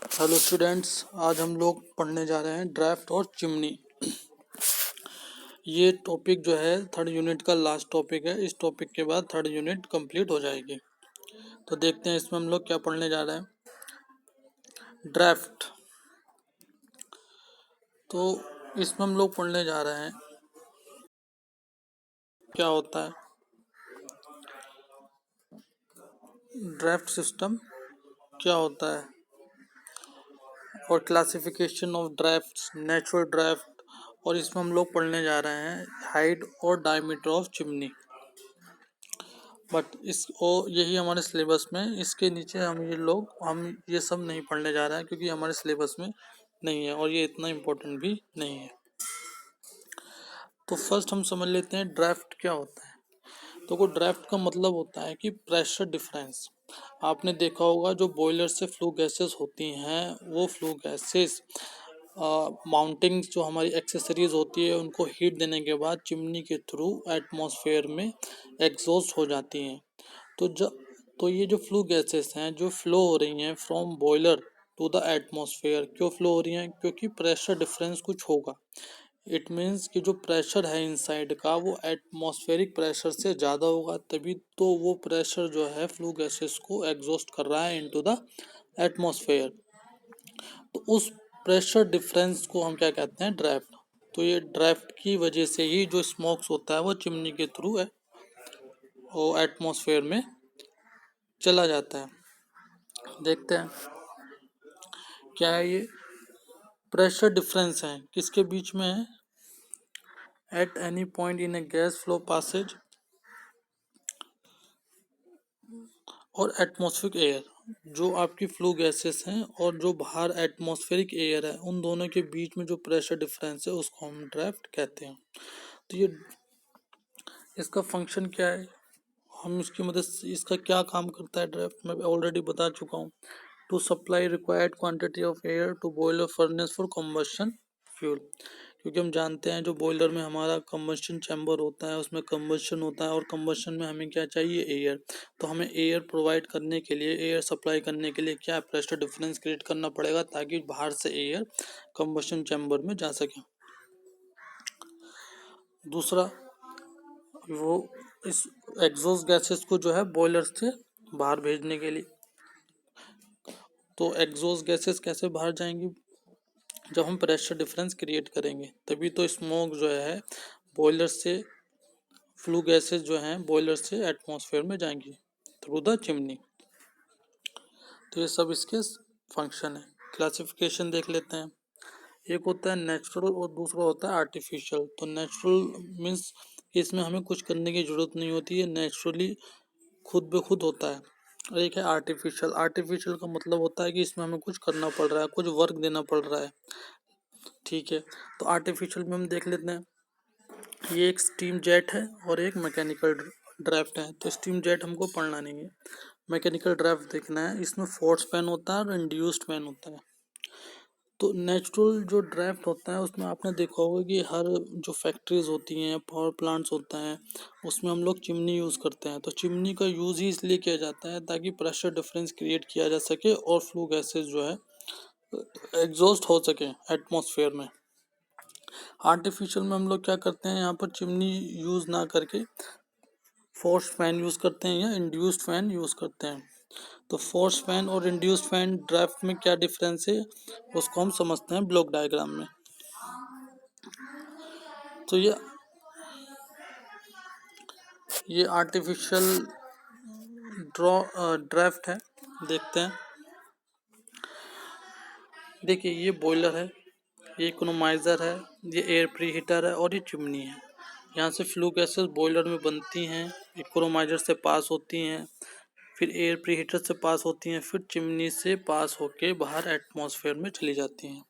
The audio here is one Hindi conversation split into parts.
हेलो स्टूडेंट्स, आज हम लोग पढ़ने जा रहे हैं ड्राफ्ट और चिमनी। ये टॉपिक जो है थर्ड यूनिट का लास्ट टॉपिक है। इस टॉपिक के बाद थर्ड यूनिट कंप्लीट हो जाएगी। तो देखते हैं इसमें हम लोग क्या पढ़ने जा रहे हैं। ड्राफ्ट, तो इसमें हम लोग पढ़ने जा रहे हैं क्या होता है ड्राफ्ट सिस्टम, क्या होता है, और classification of drafts, natural draft. और इसमें हम लोग पढ़ने जा रहे हैं हाइट और डायमीटर ऑफ चिमनी। बट यही हमारे सिलेबस में, इसके नीचे हम ये सब नहीं पढ़ने जा रहे हैं क्योंकि हमारे सिलेबस में नहीं है और ये इतना इम्पोर्टेंट भी नहीं है। तो फर्स्ट हम समझ लेते हैं ड्राफ्ट क्या होता है। तो को ड्राफ्ट का मतलब होता है कि प्रेशर डिफरेंस। आपने देखा होगा जो बॉयलर से फ्लू गैसेस होती हैं, वो फ्लू गैसेस माउंटिंग जो हमारी एक्सेसरीज होती है उनको हीट देने के बाद चिमनी के थ्रू एटमॉस्फेयर में एग्जॉस्ट हो जाती हैं। तो जब तो ये जो फ्लू गैसेस हैं जो फ्लो हो रही हैं from boiler to the atmosphere, क्यों फ्लो हो रही हैं? क्योंकि प्रेशर डिफरेंस कुछ होगा। इट मीन्स कि जो प्रेशर है इनसाइड का वो एटमॉस्फेरिक प्रेशर से ज़्यादा होगा, तभी तो वो प्रेशर जो है फ्लू गैसेस को एग्जॉस्ट कर रहा है इनटू द एटमॉस्फेयर। तो उस प्रेशर डिफरेंस को हम क्या कहते हैं? ड्राफ्ट। तो ये ड्राफ्ट की वजह से ही जो स्मोक्स होता है वो चिमनी के थ्रू है वो एटमॉस्फेयर में चला जाता है। देखते हैं क्या है ये प्रेशर डिफरेंस है, किसके बीच में है? At any point in A gas flow passage और एटमॉस्फेरिक एयर, जो आपकी फ्लू गैसेस हैं और जो बाहर एटमॉस्फेरिक एयर है, उन दोनों के बीच में जो प्रेशर डिफरेंस है उसको हम ड्राफ्ट कहते हैं। तो ये इसका फंक्शन क्या है, हम इसकी मदद से इसका क्या काम करता है ड्राफ्ट, मैं ऑलरेडी बता चुका हूँ। To supply required quantity of air to boiler furnace for combustion fuel. क्योंकि हम जानते हैं जो बॉयलर में हमारा कंबशन चैम्बर होता है उसमें कंबशन होता है और कंबशन में हमें क्या चाहिए? एयर। तो हमें एयर प्रोवाइड करने के लिए, एयर सप्लाई करने के लिए क्या प्रेशर डिफरेंस क्रिएट करना पड़ेगा ताकि बाहर से एयर कंबशन चैम्बर में जा सके। दूसरा, वो इस एग्जॉस्ट गैसेस को जो है बॉयलर से बाहर भेजने के लिए। तो एग्जॉस्ट गैसेस कैसे बाहर जाएंगी? जब हम प्रेशर डिफरेंस क्रिएट करेंगे तभी तो स्मोक जो है बॉयलर से, फ्लू गैसेस जो हैं बॉयलर से एटमॉस्फेयर में जाएंगी थ्रू द चिमनी। तो ये सब इसके फंक्शन है। क्लासिफिकेशन देख लेते हैं। एक होता है नेचुरल और दूसरा होता है आर्टिफिशियल। तो नेचुरल मीन्स इसमें हमें कुछ करने की जरूरत नहीं होती है, नेचुरली खुद ब खुद होता है। और एक है आर्टिफिशियल। आर्टिफिशियल का मतलब होता है कि इसमें हमें कुछ करना पड़ रहा है, कुछ वर्क देना पड़ रहा है। ठीक है, तो आर्टिफिशियल में हम देख लेते हैं। ये एक स्टीम जेट है और एक मैकेनिकल ड्राफ्ट है। तो स्टीम जेट हमको पढ़ना नहीं है, मैकेनिकल ड्राफ्ट देखना है। इसमें फोर्स फैन होता है और इंड्यूस्ड फैन होता है। तो नेचुरल जो ड्राफ्ट होता है उसमें आपने देखा होगा कि हर जो फैक्ट्रीज होती हैं, पावर प्लांट्स होता है, उसमें हम लोग चिमनी यूज़ करते हैं। तो चिमनी का यूज़ ही इसलिए किया जाता है ताकि प्रेशर डिफरेंस क्रिएट किया जा सके और फ्लू गैसेस जो है एग्जॉस्ट हो सके एटमॉस्फेयर में। आर्टिफिशियल में हम लोग क्या करते हैं, यहाँ पर चिमनी यूज़ ना करके फोर्स फैन यूज़ करते हैं या इंड्यूस्ड फैन यूज़ करते हैं। तो फोर्स फैन और इंड्यूस्ड फैन ड्राफ्ट में क्या डिफरेंस है उसको हम समझते हैं ब्लॉक डायग्राम में। तो ये आर्टिफिशियल ड्राफ्ट है। देखते हैं। देखिए ये बॉयलर है, ये इकोनोमाइज़र है, ये एयर प्री हीटर है और ये चिमनी है। यहाँ से फ्लू गैसेस बॉयलर में बनती हैं, इकोनोमाइज़र से पास होती हैं, फिर एयर प्री हीटर से पास होती हैं, फिर चिमनी से पास होके बाहर एटमॉस्फेयर में चली जाती हैं।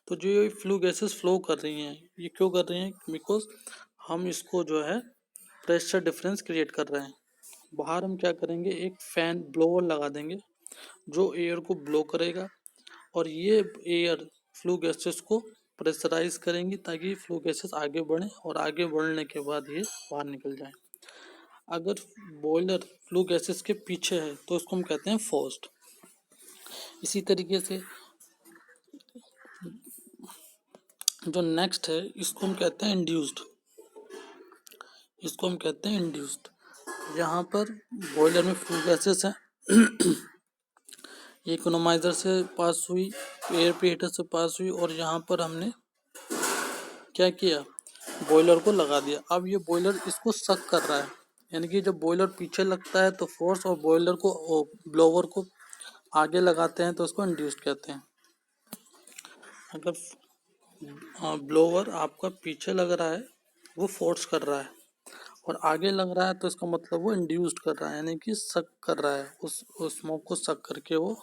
तो जो ये फ्लू गैसेस फ्लो कर रही हैं, ये क्यों कर रही हैं? बिकॉज हम इसको जो है प्रेशर डिफरेंस क्रिएट कर रहे हैं। बाहर हम क्या करेंगे, एक फैन ब्लोअर लगा देंगे जो एयर को ब्लो करेगा और ये एयर फ्लू गैसेस को प्रेशराइज करेंगी ताकि फ्लू गैसेस आगे बढ़ें और आगे बढ़ने के बाद ये बाहर निकल जाए। अगर बॉयलर फ्लू गैसेस के पीछे है तो उसको हम कहते हैं फोर्स्ड। इसी तरीके से जो नेक्स्ट है इसको हम कहते हैं इंड्यूस्ड। इसको हम कहते हैं इंड्यूस्ड। यहाँ पर बॉयलर में फ्लू गैसेस है, इकोनोमाइजर से पास हुई, एयर प्रीहीटर से पास हुई, और यहाँ पर हमने क्या किया, बॉयलर को लगा दिया। अब ये बॉयलर इसको सक कर रहा है, यानी कि जब बॉयलर पीछे लगता है तो फोर्स, और बॉयलर को ब्लोवर को आगे लगाते हैं तो उसको इंड्यूस्ड कहते हैं। अगर ब्लोवर आपका पीछे लग रहा है, वो फोर्स कर रहा है, और आगे लग रहा है तो इसका मतलब वो इंड्यूस्ड कर रहा है, यानी कि सक कर रहा है, उस स्मोक को सक करके वो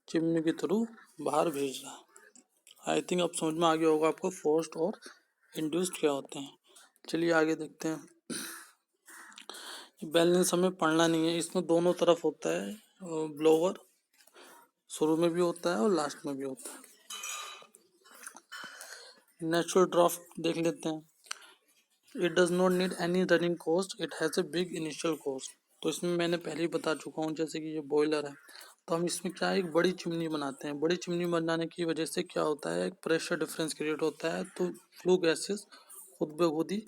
चिमनी के थ्रू बाहर भेज रहा है। आई थिंक अब समझ में आ गया होगा आपको फोर्स्ड और इंड्यूस्ड क्या होते हैं। चलिए आगे देखते हैं। बैलेंस हमें पढ़ना नहीं है, इसमें दोनों तरफ होता है ब्लोवर, शुरू में भी होता है और लास्ट में भी होता है। नेचुरल ड्राफ्ट देख लेते हैं। It does not need any running cost, it has a big initial cost. तो इसमें मैंने पहले ही बता चुका हूँ, जैसे कि ये बॉयलर है तो हम इसमें क्या है, एक बड़ी चिमनी बनाते हैं। बड़ी चिमनी बनाने की वजह से क्या होता है, एक प्रेशर डिफरेंस क्रिएट होता है, तो फ्लू गैसेस खुद ब खुद ही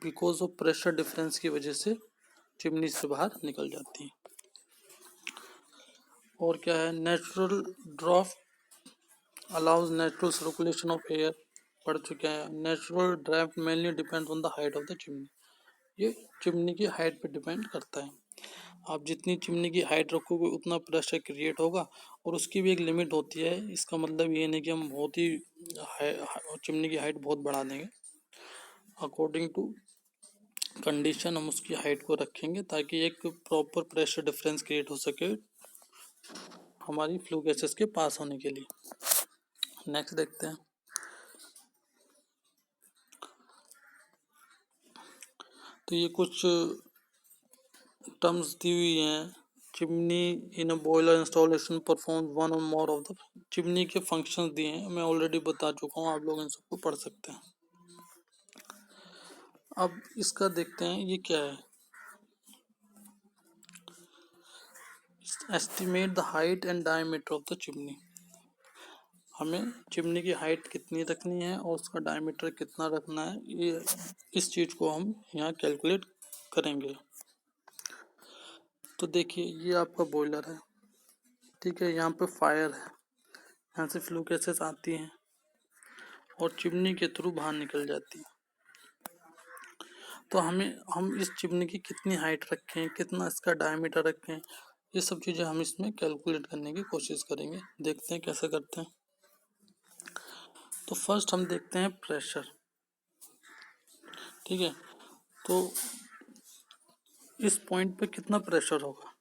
बिकॉज ऑफ प्रेशर डिफरेंस की वजह से चिमनी से बाहर निकल जाती है। और क्या है, natural draft allows natural circulation of air, पढ़ चुके हैं। Natural draft mainly depends on the height of the chimney, ये चिमनी की हाइट पे डिपेंड करता है। आप जितनी चिमनी की हाइट रखोगे उतना प्रेशर क्रिएट होगा, और उसकी भी एक लिमिट होती है। इसका मतलब ये नहीं कि हम बहुत ही चिमनी की हाइट बहुत बढ़ा देंगे। अकॉर्डिंग टू कंडीशन हम उसकी हाइट को रखेंगे ताकि एक प्रॉपर प्रेशर डिफरेंस क्रिएट हो सके हमारी फ्लू गैसेस के पास होने के लिए। नेक्स्ट देखते हैं। तो ये कुछ टर्म्स दी हुई हैं। Chimney in a boiler installation perform one और मोर ऑफ द, चिमनी के फंक्शंस दिए हैं, मैं ऑलरेडी बता चुका हूँ, आप लोग इन सबको पढ़ सकते हैं। अब इसका देखते हैं ये क्या है। Estimate the height and diameter of the chimney, हमें चिमनी की हाइट कितनी रखनी है और उसका डायमीटर कितना रखना है, ये इस चीज़ को हम यहाँ कैलकुलेट करेंगे। तो देखिए ये आपका बॉयलर है, ठीक है, यहाँ पे फायर है, यहाँ से फ्लू गैसेस आती हैं और चिमनी के थ्रू बाहर निकल जाती है। तो हम इस चिमनी की कितनी हाइट रखें, कितना इसका डायमीटर रखें, ये सब चीज़ें हम इसमें कैलकुलेट करने की कोशिश करेंगे। देखते हैं कैसे करते हैं। तो फर्स्ट हम देखते हैं प्रेशर, ठीक है। तो इस पॉइंट पे कितना प्रेशर होगा,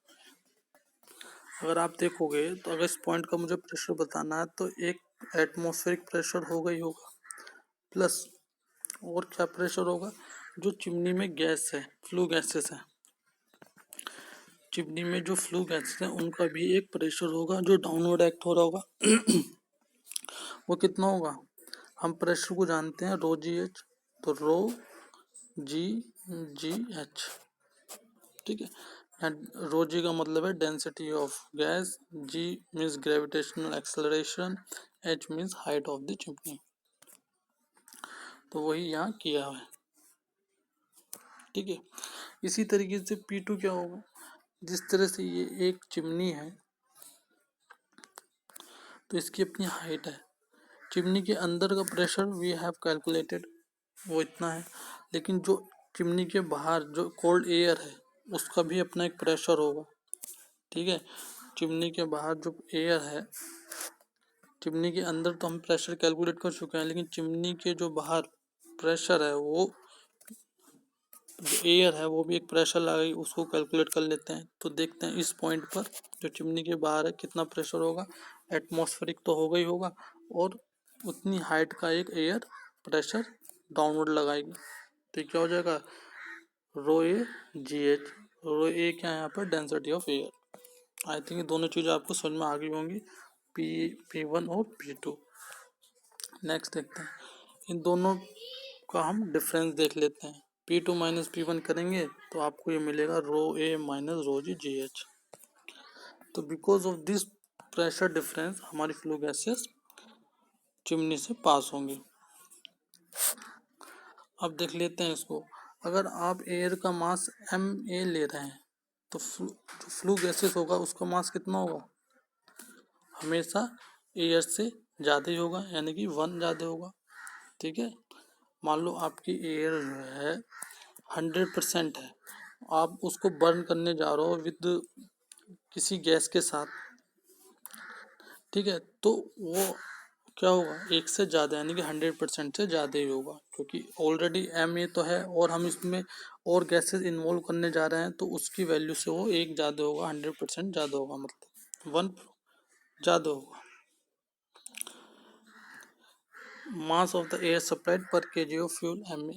अगर आप देखोगे तो अगर इस पॉइंट का मुझे प्रेशर बताना है तो एक एटमॉस्फेरिक प्रेशर होगा ही होगा, प्लस और क्या प्रेशर होगा, जो चिमनी में गैस है, फ्लू गैसेस है, चिमनी में जो फ्लू गैसेस है उनका भी एक प्रेशर होगा जो डाउनवर्ड एक्ट हो रहा होगा। वो कितना होगा, हम प्रेशर को जानते हैं रो जी एच, तो रो जी जी एच, ठीक है। रो जी का मतलब है density of gas, G means gravitational acceleration, H means height of the chimney. तो वही यहाँ किया है, ठीक है। इसी तरीके से P2 क्या होगा, जिस तरह से ये एक चिमनी है तो इसकी अपनी हाइट है, चिमनी के अंदर का प्रेशर वी हैव कैलकुलेटेड वो इतना है, लेकिन जो चिमनी के बाहर जो कोल्ड एयर है उसका भी अपना एक प्रेशर होगा, ठीक है। चिमनी के बाहर जो एयर है, चिमनी के अंदर तो हम प्रेशर कैलकुलेट कर चुके हैं, लेकिन चिमनी के जो बाहर प्रेशर है, वो जो एयर है वो भी एक प्रेशर लगाई, उसको कैलकुलेट कर लेते हैं। तो देखते हैं इस पॉइंट पर जो चिमनी के बाहर है कितना प्रेशर होगा, एटमॉस्फेरिक तो होगा ही होगा, और उतनी हाइट का एक एयर प्रेशर डाउनवर्ड लगाएगी, तो क्या हो जाएगा, रो ए जी एच। रो ए क्या है यहाँ पर, density of air. I think ये दोनों चीज़ें आपको समझ में आ गई होंगी, P1 और P2। नेक्स्ट देखते हैं, इन दोनों का हम डिफरेंस देख लेते हैं। P2 माइनस P1 करेंगे तो आपको ये मिलेगा रो ए माइनस रो जी जी एच। तो because of this pressure difference हमारी फ्लू गैसेस चिमनी से पास होंगी। अब देख लेते हैं इसको। अगर आप एयर का मास ma ले रहे हैं तो जो फ्लू गैसेस होगा उसका मास कितना होगा, हमेशा एयर से ज़्यादा ही होगा, यानी कि 1 ज़्यादा होगा। ठीक है, मान लो आपकी एयर जो है 100% है, आप उसको बर्न करने जा रहे हो विद किसी गैस के साथ। ठीक है, तो वो क्या होगा, एक से ज़्यादा, यानी कि 100% से ज़्यादा ही होगा, क्योंकि ऑलरेडी ma तो है और हम इसमें और गैसेस इन्वॉल्व करने जा रहे हैं, तो उसकी वैल्यू से वो एक ज़्यादा होगा, 100% ज़्यादा होगा, मतलब 1 ज़्यादा होगा। Mass of the air supplied पर kg of fuel ma,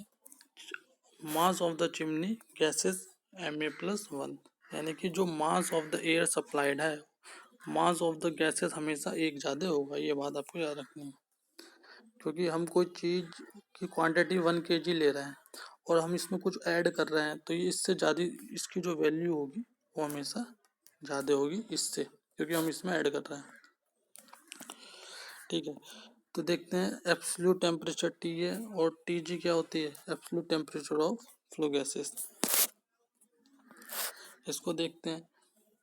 mass of the chimney gases ma+1, यानी कि जो mass of the air supplied है, मास ऑफ द गैसेस हमेशा एक ज़्यादा होगा। ये बात आपको याद रखनी है, क्योंकि हम कोई चीज़ की क्वांटिटी 1 kg ले रहे हैं और हम इसमें कुछ ऐड कर रहे हैं, तो ये इससे ज़्यादा, इसकी जो वैल्यू होगी वो हमेशा ज़्यादा होगी इससे, क्योंकि हम इसमें ऐड कर रहे हैं। ठीक है, तो देखते हैं एब्सोल्यूट टेम्परेचर T है और TG क्या होती है, absolute temperature of flow gases. इसको देखते हैं,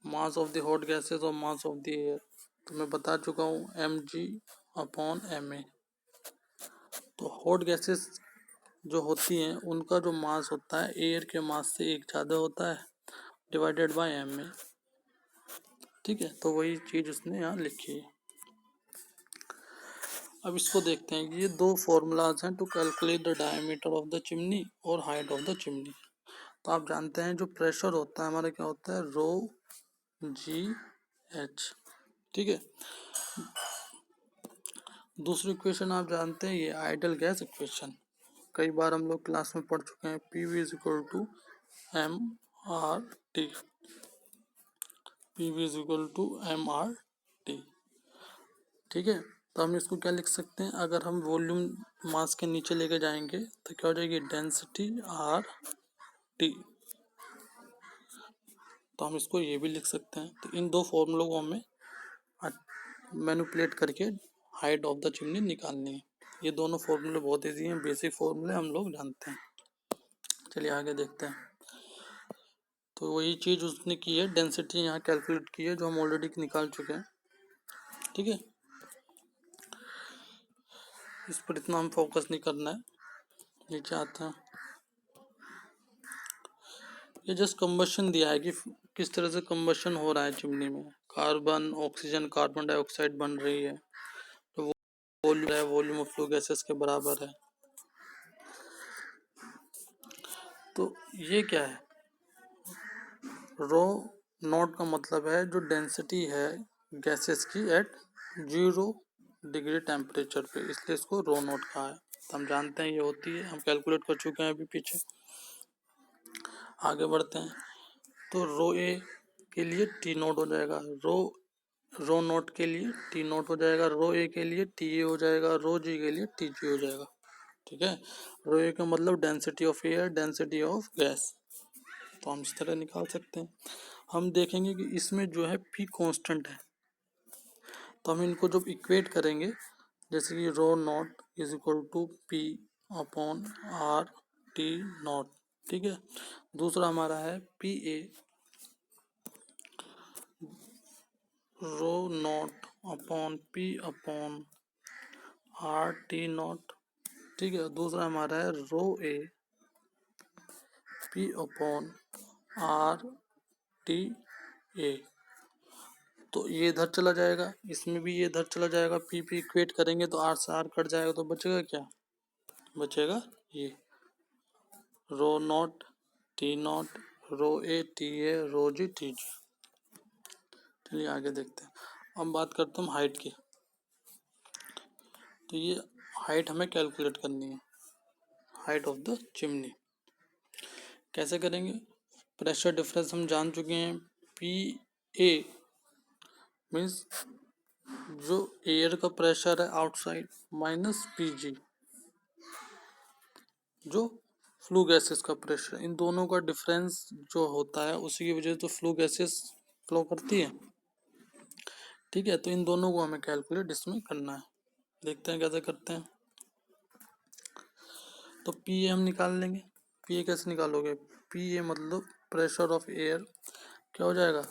mass of the hot gases और मास ऑफ द एयर, तो मैं बता चुका हूँ mg/ma। तो हॉट गैसेस जो होती हैं उनका जो मास होता है एयर के मास से एक ज़्यादा होता है, डिवाइडेड बाय ma। ठीक है, तो वही चीज़ उसने यहाँ लिखी है। अब इसको देखते हैं, ये दो फॉर्मूलाज हैं to calculate the diameter of the chimney और हाइट ऑफ द चिमनी। तो आप जानते हैं जो प्रेशर होता है हमारा क्या होता है, रो जी एच। ठीक है, दूसरी इक्वेशन आप जानते हैं, ये आइडल गैस इक्वेशन, कई बार हम लोग क्लास में पढ़ चुके हैं, PV is equal to MRT। PV is equal to MRT। ठीक है, तो हम इसको क्या लिख सकते हैं, अगर हम वॉल्यूम मास के नीचे लेके जाएंगे तो क्या हो जाएगी, डेंसिटी RT। तो हम इसको ये भी लिख सकते हैं। तो इन दो फॉर्मूलों को हमें मैनिपुलेट करके हाइट ऑफ द चिमनी निकालनी है। ये दोनों फॉर्मूले बहुत ईजी हैं, बेसिक फॉर्मूले हम लोग जानते हैं। चलिए आगे देखते हैं। तो वही चीज़ उसने की है, डेंसिटी यहाँ कैलकुलेट की है जो हम ऑलरेडी निकाल चुके हैं। ठीक है, इस पर इतना हम फोकस नहीं करना है। नीचे आते हैं, ये जस्ट कंबशन दिया है कि किस तरह से कंबशन हो रहा है चिमनी में, कार्बन ऑक्सीजन कार्बन डाइऑक्साइड बन रही है, तो वॉल्यूम है, वॉल्यूम ऑफ फ्लो गैसेस के बराबर है। तो ये क्या है, रो नॉट का मतलब है जो डेंसिटी है गैसेस की एट 0 डिग्री टेम्परेचर पे, इसलिए इसको रो नॉट कहा है। तो हम जानते हैं ये होती है, हम कैलकुलेट कर चुके हैं अभी पीछे। आगे बढ़ते हैं, तो रो ए के लिए टी नोट हो जाएगा, रो नोट के लिए टी नोट हो जाएगा, रो ए के लिए टी ए हो जाएगा, रो जी के लिए टी जी हो जाएगा। ठीक है, रो ए का मतलब density of air, density of gas, तो हम इस तरह निकाल सकते हैं। हम देखेंगे कि इसमें जो है पी कांस्टेंट है, तो हम इनको जब इक्वेट करेंगे, जैसे कि rho not is equal to P upon R T not. ठीक है, दूसरा हमारा है P A, rho not upon P upon R T not. ठीक है, दूसरा हमारा है rho A P upon R T A. तो ये इधर चला जाएगा, इसमें भी ये इधर चला जाएगा, पी पी इक्वेट करेंगे तो आर से आर कट जाएगा, तो बचेगा क्या, बचेगा ये rho not T not, rho A T A, rho G T G. चलिए आगे देखते हैं। अब बात करते हैं हाइट की। तो ये हाइट हमें कैलकुलेट करनी है, हाइट ऑफ द चिमनी। कैसे करेंगे, प्रेशर डिफरेंस हम जान चुके हैं, पी ए मीन्स जो एयर का प्रेशर है आउटसाइड, माइनस पी जी जो फ्लू गैसेस का प्रेशर, इन दोनों का डिफरेंस जो होता है उसी की वजह से तो फ्लू गैसेस फ्लो करती है। ठीक है, तो इन दोनों को हमें कैलकुलेट इसमें करना है, देखते हैं कैसे करते हैं। तो पी ए हम निकाल लेंगे। पी ए कैसे निकालोगे? पी ए मतलब प्रेशर ऑफ एयर, क्या हो जाएगा?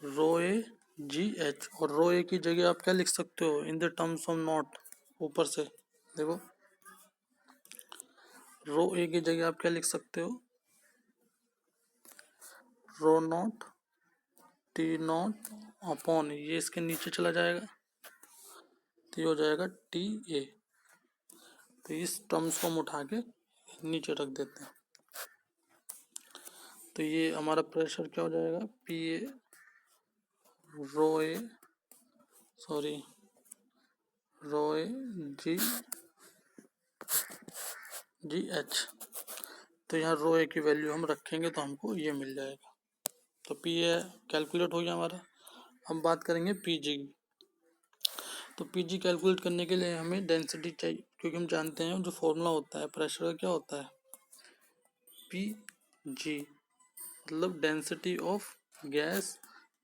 रो ए जी एच। और रो ए की जगह आप क्या लिख सकते हो? इन द टर्म्स ऑफ नॉट, ऊपर से देखो, रो ए की जगह आप क्या लिख सकते हो? रो नॉट टी नॉट अपॉन, ये इसके नीचे चला जाएगा तो ये हो जाएगा टी ए। तो इस टर्म्स को हम उठा के नीचे रख देते हैं। तो ये हमारा प्रेशर क्या हो जाएगा? P A rho A, sorry, rho A G G H. तो यहाँ रो ए की वैल्यू हम रखेंगे तो हमको ये मिल जाएगा। तो पी ए कैलकुलेट हो गया हमारा। अब बात करेंगे पी जी की। तो पी जी कैलकुलेट करने के लिए हमें डेंसिटी चाहिए, क्योंकि हम जानते हैं जो फॉर्मूला होता है प्रेशर का क्या होता है? पी जी मतलब density of gas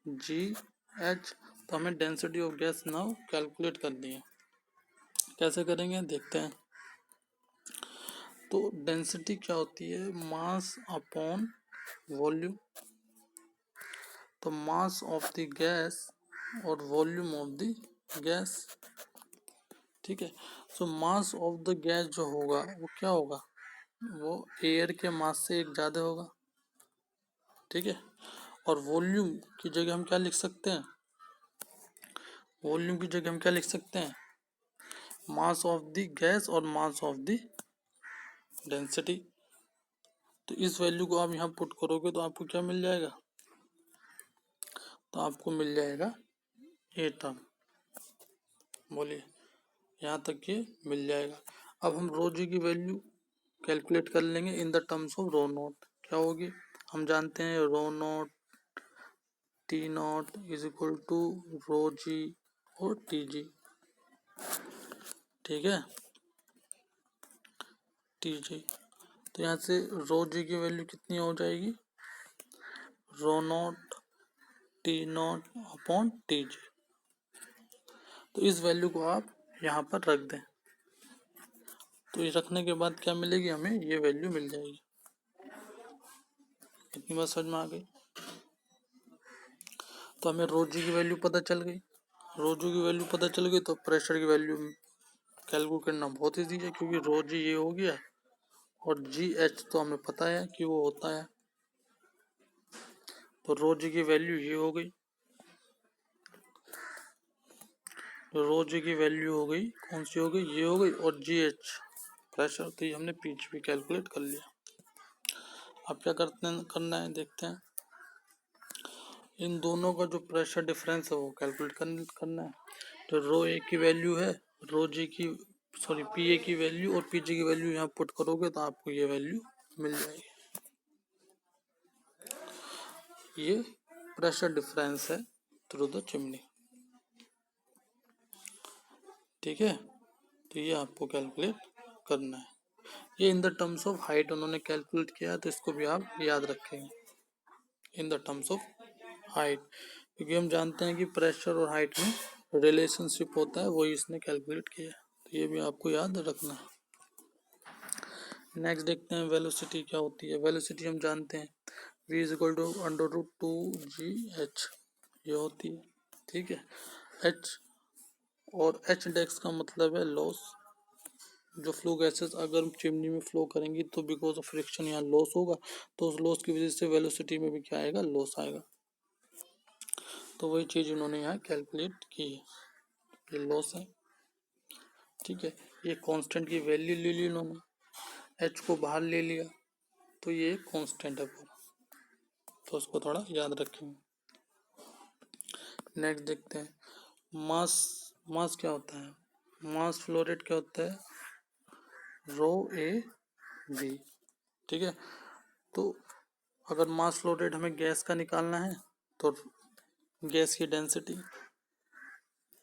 ji H. तो हमें density of gas now calculate करनी है। कैसे करेंगे देखते हैं। तो डेंसिटी क्या होती है? Mass upon volume. तो मास ऑफ द गैस और वॉल्यूम ऑफ द गैस, ठीक है। सो मास ऑफ द गैस जो होगा वो क्या होगा? वो एयर के मास से एक ज़्यादा होगा, ठीक है। और वॉल्यूम की जगह हम क्या लिख सकते हैं? वॉल्यूम की जगह हम क्या लिख सकते हैं? मास ऑफ द गैस और मास ऑफ द डेंसिटी। तो इस वैल्यू को आप यहाँ पुट करोगे तो आपको क्या मिल जाएगा? तो आपको मिल जाएगा ये टर्म। बोलिए, यहाँ तक ये मिल जाएगा। अब हम रो जी की वैल्यू कैलकुलेट कर लेंगे in the terms of rho not. क्या होगी? हम जानते हैं rho not T not is equal to rho G और टी जी, ठीक है, टी जी। तो यहाँ से रो जी की वैल्यू कितनी हो जाएगी? Rho not T not upon T G. तो इस वैल्यू को आप यहाँ पर रख दें। तो ये रखने के बाद क्या मिलेगी? हमें ये वैल्यू मिल जाएगी। इतनी बात समझ में आ गई? तो हमें रो जी की वैल्यू पता चल गई। रो जी की वैल्यू पता चल गई तो प्रेशर की वैल्यू कैलकुलेट करना बहुत ईजी है, क्योंकि रो जी ये हो गया और जी एच तो हमें पता है कि वो होता है। तो रो जी की वैल्यू ये हो गई। तो रो जी की वैल्यू हो गई, कौन सी हो गई? ये हो गई। और जी एच प्रेशर, तो ये हमने पीच भी कैलकुलेट कर लिया। अब क्या करना है देखते हैं। इन दोनों का जो प्रेशर डिफरेंस है वो कैलकुलेट करना है। तो रो ए की वैल्यू है, रो जी की, सॉरी, पी ए की वैल्यू और पी जी की वैल्यू यहाँ पुट करोगे तो आपको ये वैल्यू मिल जाएगी। ये प्रेशर डिफरेंस है थ्रू द चिमनी, ठीक है। तो ये आपको कैलकुलेट करना है। ये इन द टर्म्स ऑफ हाइट उन्होंने कैलकुलेट किया है, तो इसको भी आप याद रखेंगे इन द टर्म्स ऑफ हाइट, क्योंकि हम जानते हैं कि प्रेशर और हाइट में रिलेशनशिप होता है, वही इसने कैलकुलेट किया है। तो ये भी आपको याद रखना है। नेक्स्ट देखते हैं वेलोसिटी क्या होती है। वेलोसिटी हम जानते हैं v is equal to under root 2 g h, ये होती है, ठीक है। h और h डेक्स का मतलब है लॉस। जो फ्लो गैसेस अगर चिमनी में फ्लो करेंगी तो बिकॉज ऑफ फ्रिक्शन यहाँ लॉस होगा, तो उस लॉस की वजह से वेलोसिटी में भी क्या आएगा? लॉस आएगा। तो वही चीज़ उन्होंने यहाँ कैलकुलेट की है, ये लॉस है, ठीक है। ये कांस्टेंट की वैल्यू ले ली उन्होंने, h को बाहर ले लिया, तो ये कांस्टेंट है पूरा, तो उसको थोड़ा याद रखेंगे। नेक्स्ट देखते हैं मास। मास क्या होता है? मास फ्लो रेट क्या होता है? रो ए वी, ठीक है। तो अगर मास फ्लो रेट हमें गैस का निकालना है तो गैस की डेंसिटी,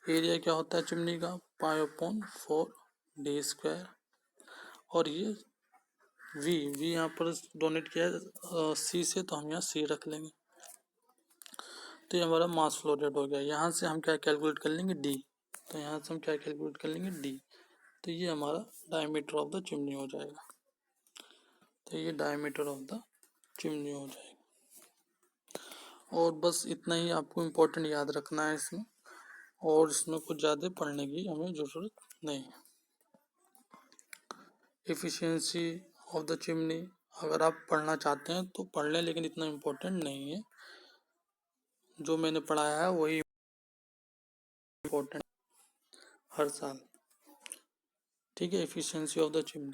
एरिया क्या होता है चिमनी का? π/4d²। और ये वी यहाँ पर डोनेट किया है सी से, तो हम यहाँ सी रख लेंगे। तो ये हमारा मास फ्लो रेट हो गया। यहाँ से हम क्या कैलकुलेट कर लेंगे? डी। तो यहाँ से हम क्या कैलकुलेट कर लेंगे? डी। तो ये हमारा डायमीटर ऑफ द चिमनी हो जाएगा। तो ये डायमीटर ऑफ द चिमनी हो जाएगी। और बस इतना ही आपको इम्पोर्टेंट याद रखना है इसमें, और इसमें कुछ ज़्यादा पढ़ने की हमें ज़रूरत नहीं है। एफिशिएंसी ऑफ द चिमनी अगर आप पढ़ना चाहते हैं तो पढ़ लें, लेकिन इतना इम्पोर्टेंट नहीं है। जो मैंने पढ़ाया है वही इम्पोर्टेंट हर साल। ठीक है, एफिशिएंसी ऑफ द चिमनी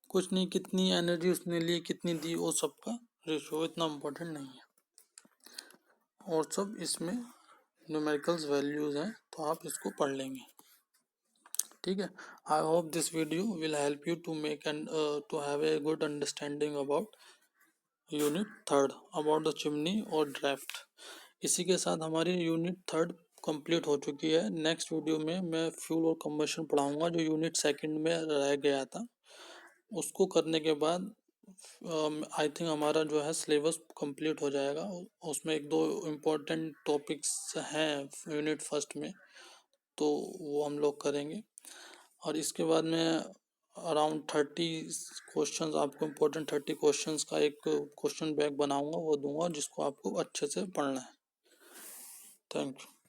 कुछ नहीं, कितनी एनर्जी उसने ली कितनी दी वो सबका रेशो इतना इम्पोर्टेंट नहीं है, और सब इसमें न्यूमेरिकल्स वैल्यूज हैं तो आप इसको पढ़ लेंगे। ठीक है, I hope this video will help you to make and to have a good understanding about unit third about the chimney और ड्राफ्ट। इसी के साथ हमारी यूनिट थर्ड कंप्लीट हो चुकी है। नेक्स्ट वीडियो में मैं फ्यूल और कंबशन पढ़ाऊंगा जो यूनिट सेकंड में रह गया था। उसको करने के बाद आई थिंक हमारा जो है सिलेबस कंप्लीट हो जाएगा। उसमें एक दो इम्पोर्टेंट टॉपिक्स हैं यूनिट फर्स्ट में, तो वो हम लोग करेंगे। और इसके बाद में अराउंड 30 क्वेश्चंस आपको इम्पोर्टेंट 30 क्वेश्चंस का एक क्वेश्चन बैंक बनाऊंगा, वो दूंगा जिसको आपको अच्छे से पढ़ना है। Thank you.